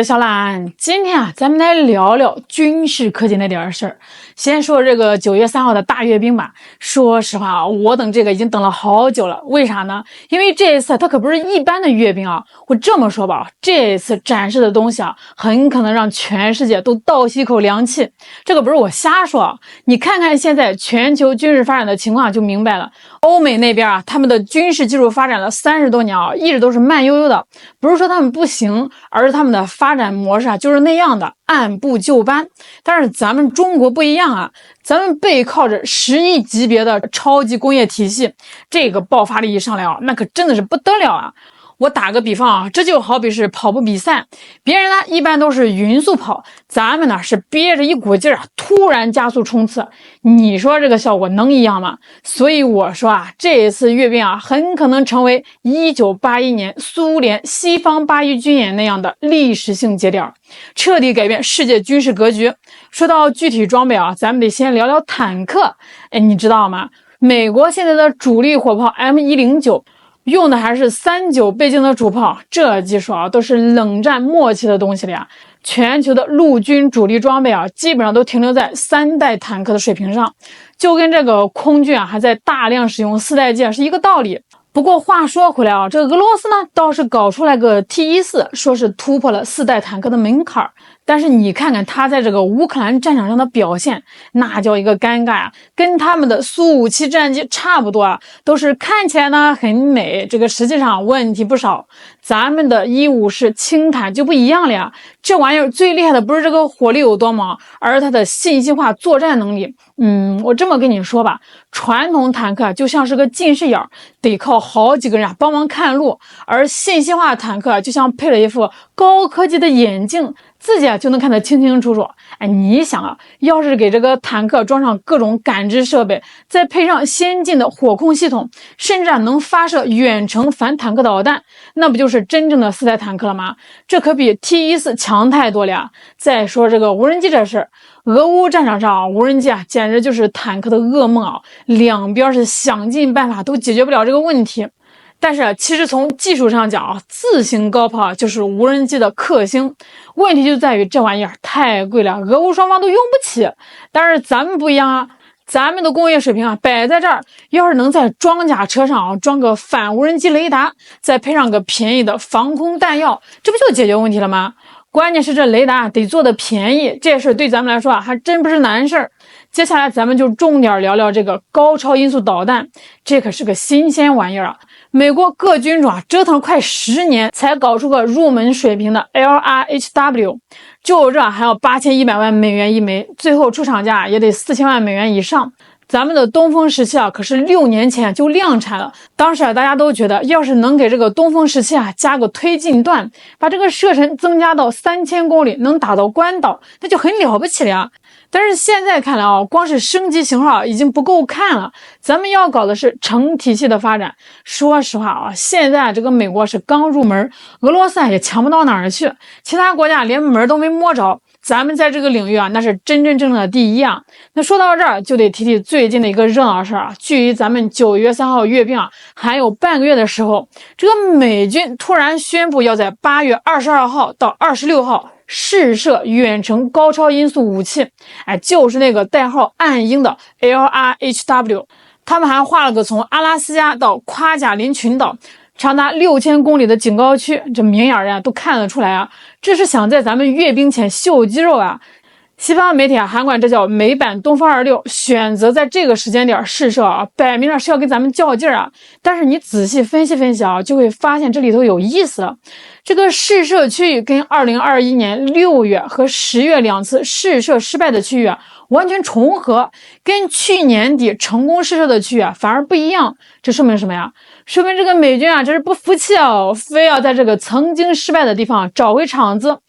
是小懒，今天咱们来聊聊军事科技那点事儿。先说这个9月3号的大阅兵吧。说实话我等这个已经等了好久了。为啥呢？因为这一次它可不是一般的阅兵啊。我这么说吧，这一次展示的东西很可能让全世界都倒吸一口凉气。这个不是我瞎说，你看看现在全球军事发展的情况就明白了。欧美那边他们的军事技术发展了30多年一直都是慢悠悠的，不是说他们不行，而是他们的发展模式就是那样的，按部就班。但是咱们中国不一样咱们背靠着10亿级别的超级工业体系，这个爆发力一上来那可真的是不得了我打个比方这就好比是跑步比赛，别人呢一般都是匀速跑，咱们呢是憋着一股劲突然加速冲刺，你说这个效果能一样吗？所以我说这一次阅兵很可能成为1981年苏联西方8一军演那样的历史性节点，彻底改变世界军事格局。说到具体装备咱们得先聊聊坦克。你知道吗？美国现在的主力火炮 M109用的还是39倍镜的主炮，这技术都是冷战末期的东西了全球的陆军主力装备基本上都停留在3代坦克的水平上，就跟这个空军还在大量使用4代机是一个道理。不过话说回来这个俄罗斯呢倒是搞出来个 T14， 说是突破了4代坦克的门槛，但是你看看他在这个乌克兰战场上的表现，那叫一个尴尬跟他们的苏57战机差不多都是看起来呢很美，这个实际上问题不少。咱们的154轻坦就不一样了这玩意儿最厉害的不是这个火力有多猛，而是它的信息化作战能力。我这么跟你说吧，传统坦克就像是个近视眼，得靠好几个人帮忙看路，而信息化坦克就像配了一副高科技的眼镜，自己就能看得清清楚楚。你想要是给这个坦克装上各种感知设备，再配上先进的火控系统，甚至能发射远程反坦克导弹，那不就是真正的4代坦克了吗？这可比 T14强太多了再说这个无人机这事，俄乌战场上无人机简直就是坦克的噩梦两边是想尽办法都解决不了这个问题。但是其实从技术上讲自行高炮就是无人机的克星，问题就在于这玩意太贵了，俄乌双方都用不起。但是咱们不一样咱们的工业水平摆在这儿，要是能在装甲车上装个反无人机雷达，再配上个便宜的防空弹药，这不就解决问题了吗？关键是这雷达得做的便宜，这事对咱们来说还真不是难事儿。接下来咱们就重点聊聊这个高超音速导弹，这可是个新鲜玩意儿美国各军种折腾了快10年才搞出个入门水平的 LRHW， 就这还要8100万美元一枚，最后出厂价也得4000万美元以上。咱们的东风17可是6年前就量产了，当时大家都觉得要是能给这个东风17加个推进段，把这个射程增加到3000公里，能打到关岛，那就很了不起了但是现在看来光是升级型号已经不够看了，咱们要搞的是成体系的发展。说实话现在这个美国是刚入门，俄罗斯也强不到哪儿去，其他国家连门都没摸着，咱们在这个领域那是真真正正的第一那说到这儿就得提提最近的一个热闹事距离咱们9月3号阅兵还有半个月的时候，这个美军突然宣布要在8月22号到26号试射远程高超音速武器，就是那个代号暗鹰的 LRHW。 他们还画了个从阿拉斯加到夸贾林群岛长达6000公里的警告区，这明眼人都看得出来这是想在咱们阅兵前秀肌肉西方媒体还管这叫美版东风26，选择在这个时间点试射摆明了是要跟咱们较劲但是你仔细分析分析就会发现这里头有意思了。这个试射区域跟2021年6月和10月2次试射失败的区域完全重合，跟去年底成功试射的区域反而不一样。这说明什么呀？说明这个美军这是不服气非要在这个曾经失败的地方找回场子。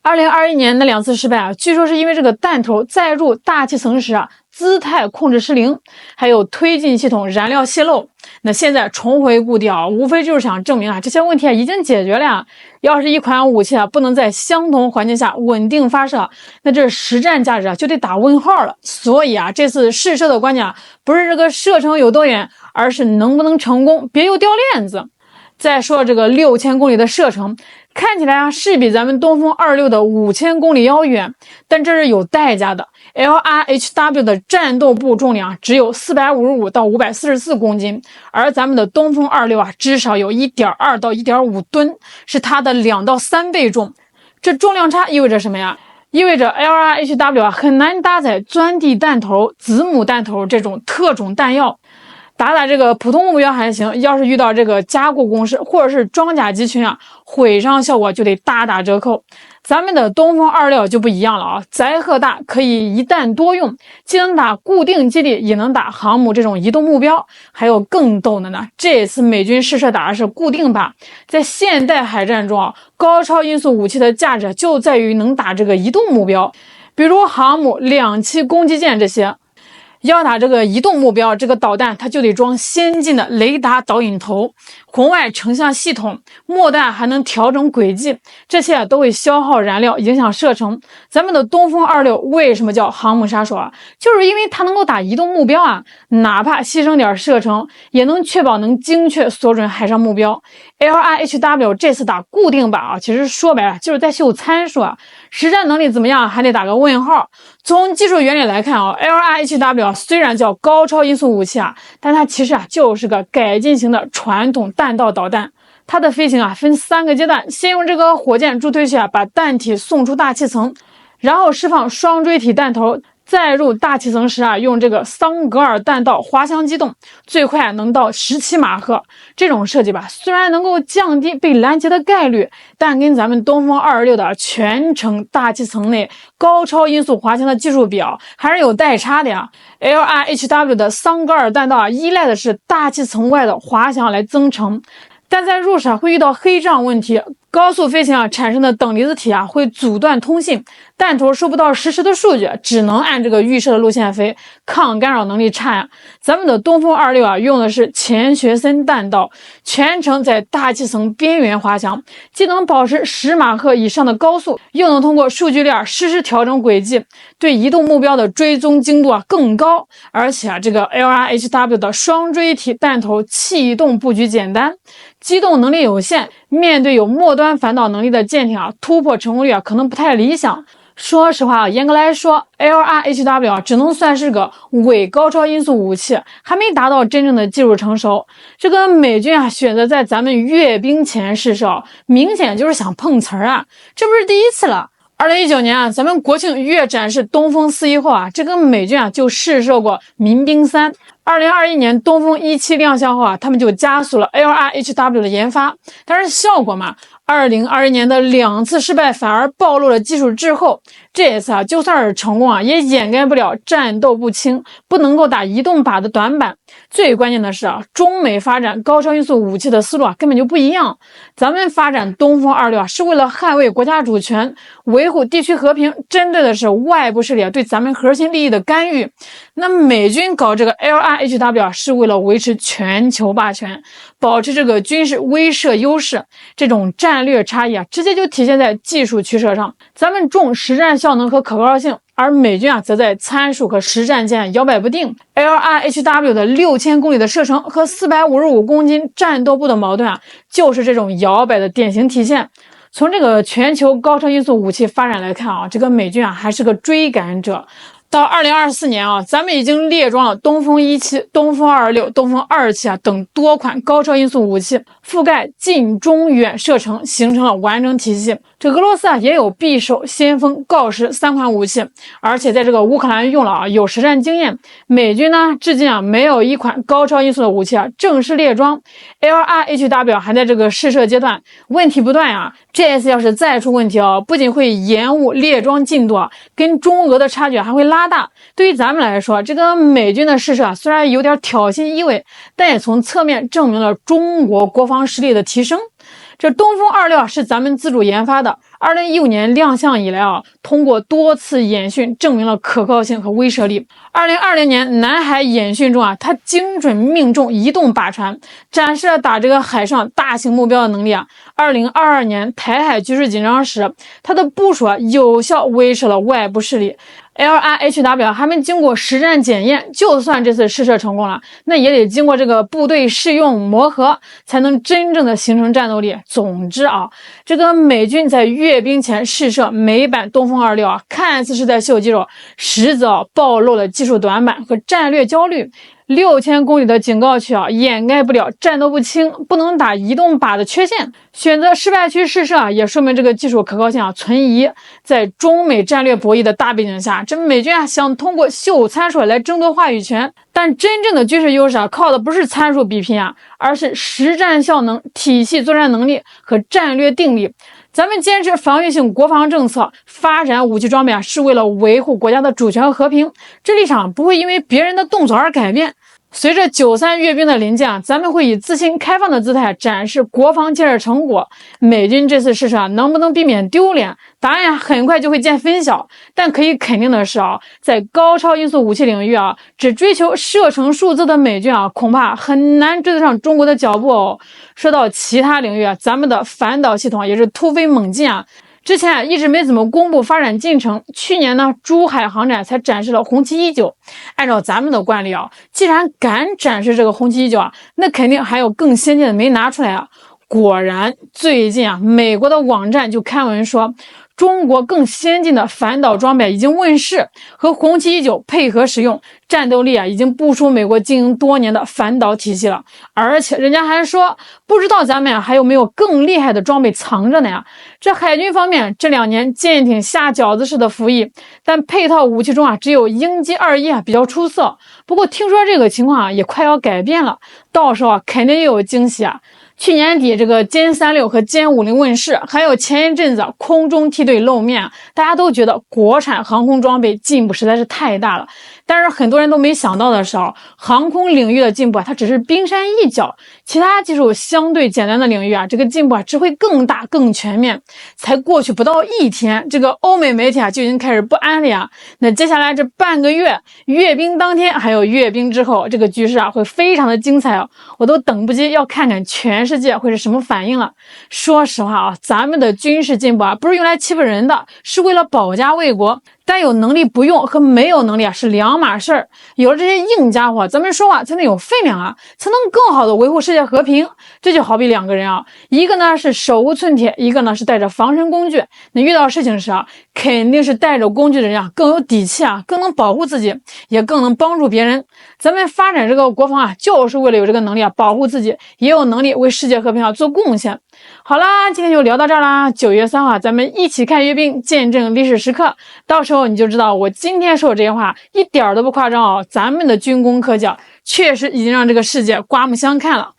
2021年那2次失败据说是因为这个弹头载入大气层时姿态控制失灵，还有推进系统燃料泄漏。那现在重回故地无非就是想证明这些问题已经解决了要是一款武器不能在相同环境下稳定发射，那这实战价值就得打问号了。所以这次试射的关键不是这个射程有多远，而是能不能成功，别又掉链子。再说这个6000公里的射程，看起来啊是比咱们东风26的5000公里要远，但这是有代价的。LRHW 的战斗部重量只有455到544公斤，而咱们的东风26啊至少有 1.2 到 1.5 吨，是它的2到3倍重。这重量差意味着什么呀？意味着 LRHW 啊很难搭载钻地弹头、子母弹头这种特种弹药。打这个普通目标还行，要是遇到这个加固工事或者是装甲集群啊，毁伤效果就得大打折扣。咱们的东风26就不一样了啊，载荷大，可以一弹多用，既能打固定基地，也能打航母这种移动目标。还有更逗的呢，这次美军试射打的是固定靶，在现代海战中啊，高超音速武器的价值就在于能打这个移动目标，比如航母、两栖攻击舰这些。要打这个移动目标，这个导弹它就得装先进的雷达导引头、红外成像系统，末段还能调整轨迹，这些都会消耗燃料，影响射程。咱们的东风26为什么叫航母杀手啊？就是因为它能够打移动目标啊，哪怕牺牲点射程，也能确保能精确锁准海上目标。LRHW 这次打固定靶啊，其实说白了就是在秀参数啊，实战能力怎么样还得打个问号。从技术原理来看啊 ，LRHW 虽然叫高超音速武器啊，但它其实啊就是个改进型的传统弹道导弹。它的飞行啊分3个阶段，先用这个火箭助推器啊把弹体送出大气层，然后释放双锥体弹头。再入大气层时啊，用这个桑格尔弹道滑翔机动，最快能到17马赫。这种设计吧，虽然能够降低被拦截的概率，但跟咱们东风26的全程大气层内高超音速滑翔的技术比啊，还是有代差的呀。LRHW 的桑格尔弹道啊，依赖的是大气层外的滑翔来增程，但在入时会遇到黑障问题。高速飞行啊产生的等离子体啊会阻断通信，弹头收不到实时的数据，只能按这个预设的路线飞，抗干扰能力差呀。咱们的东风26啊用的是钱学森弹道，全程在大气层边缘滑翔，既能保持10马赫以上的高速，又能通过数据链实时调整轨迹，对移动目标的追踪精度啊更高。而且啊这个 LRHW 的双锥体弹头气动布局简单，机动能力有限，面对有末端反导能力的舰艇啊，突破成功率啊可能不太理想。说实话啊，严格来说 ，LRHW 啊只能算是个伪高超音速武器，还没达到真正的技术成熟。这个美军啊选择在咱们阅兵前试射，明显就是想碰瓷儿啊，这不是第一次了。2019年啊，咱们国庆阅展示东风41后啊，这个美军啊就试射过民兵3。2021年东风17亮相后啊，他们就加速了 LRHW 的研发，但是效果嘛，2020年的2次失败反而暴露了技术滞后。这一次啊，就算是成功啊，也掩盖不了战斗不清，不能够打移动靶的短板。最关键的是啊，中美发展高超音速武器的思路啊根本就不一样。咱们发展东风26啊，是为了捍卫国家主权，维护地区和平，针对的是外部势力对咱们核心利益的干预。那美军搞这个 LRHW 啊，是为了维持全球霸权，保持这个军事威慑优势。这种战略差异啊，直接就体现在技术取舍上。咱们重实战效能和可靠性，而美军啊则在参数和实战间摇摆不定。LRHW 的6000公里的射程和455公斤战斗部的矛盾啊，就是这种摇摆的典型体现。从这个全球高超音速武器发展来看啊，这个美军啊还是个追赶者。到2024年啊，咱们已经列装了东风17、东风26、东风27啊等多款高超音速武器，覆盖近、中、远射程，形成了完整体系。这俄罗斯啊也有匕首、先锋、锆石3款武器，而且在这个乌克兰用了啊，有实战经验。美军呢，至今啊没有一款高超音速的武器啊正式列装。LRHW 还在这个试射阶段，问题不断啊。这次要是再出问题啊，不仅会延误列装进度啊，跟中俄的差距还会拉大。对于咱们来说，这个美军的试射虽然有点挑衅意味，但也从侧面证明了中国国防实力的提升。这东风26是咱们自主研发的， 2015年亮相以来通过多次演训证明了可靠性和威慑力。2020年南海演训中它精准命中移动靶船，展示了打这个海上大型目标的能力2022年台海局势紧张时，它的部署有效威慑了外部势力。LRHW 还没经过实战检验，就算这次试射成功了，那也得经过这个部队试用磨合，才能真正的形成战斗力。总之这个美军在阅兵前试射美版东风26看似是在秀肌肉，实则暴露了技术短板和战略焦虑。6000公里的警告区掩盖不了战斗不清、不能打移动靶的缺陷。选择失败区试射也说明这个技术可靠性存疑。在中美战略博弈的大背景下，这美军想通过秀参数来争夺话语权，但真正的军事优势靠的不是参数比拼而是实战效能、体系作战能力和战略定力。咱们坚持防御性国防政策，发展武器装备是为了维护国家的主权和和平，这立场不会因为别人的动作而改变。随着93阅兵的临近咱们会以自信开放的姿态展示国防建设成果。美军这次试射能不能避免丢脸，答案很快就会见分晓。但可以肯定的是在高超音速武器领域只追求射程数字的美军恐怕很难追得上中国的脚步说到其他领域咱们的反导系统也是突飞猛进之前一直没怎么公布发展进程，去年呢，珠海航展才展示了红旗19。按照咱们的惯例既然敢展示这个红旗19那肯定还有更先进的没拿出来果然，最近美国的网站就刊文说，中国更先进的反导装备已经问世，和红旗19配合使用，战斗力已经不输美国经营多年的反导体系了。而且人家还说，不知道咱们还有没有更厉害的装备藏着呢这海军方面这2年舰艇下饺子式的服役，但配套武器中只有鹰击21比较出色。不过听说这个情况也快要改变了，到时候肯定又有惊喜去年底这个歼36和歼50问世，还有前一阵子空中梯队露面，大家都觉得国产航空装备进步实在是太大了。但是很多人都没想到的是航空领域的进步它只是冰山一角，其他技术相对简单的领域这个进步只会更大更全面。才过去不到1天，这个欧美媒体就已经开始不安了那接下来这半个月，阅兵当天还有阅兵之后，这个局势会非常的精彩我都等不及要看看全世界会是什么反应了。说实话咱们的军事进步不是用来欺负人的，是为了保家卫国。但有能力不用和没有能力是两码事儿。有了这些硬家伙，咱们说话才能有分量才能更好的维护世界和平。这就好比2个人一个呢是手无寸铁，一个呢是带着防身工具。那遇到事情时肯定是带着工具的人更有底气更能保护自己，也更能帮助别人。咱们发展这个国防就是为了有这个能力保护自己，也有能力为世界和平做贡献。好啦，今天就聊到这儿啦。9月3号咱们一起看阅兵，见证历史时刻。到时候你就知道我今天说的这些话一点都不夸张咱们的军工科技确实已经让这个世界刮目相看了。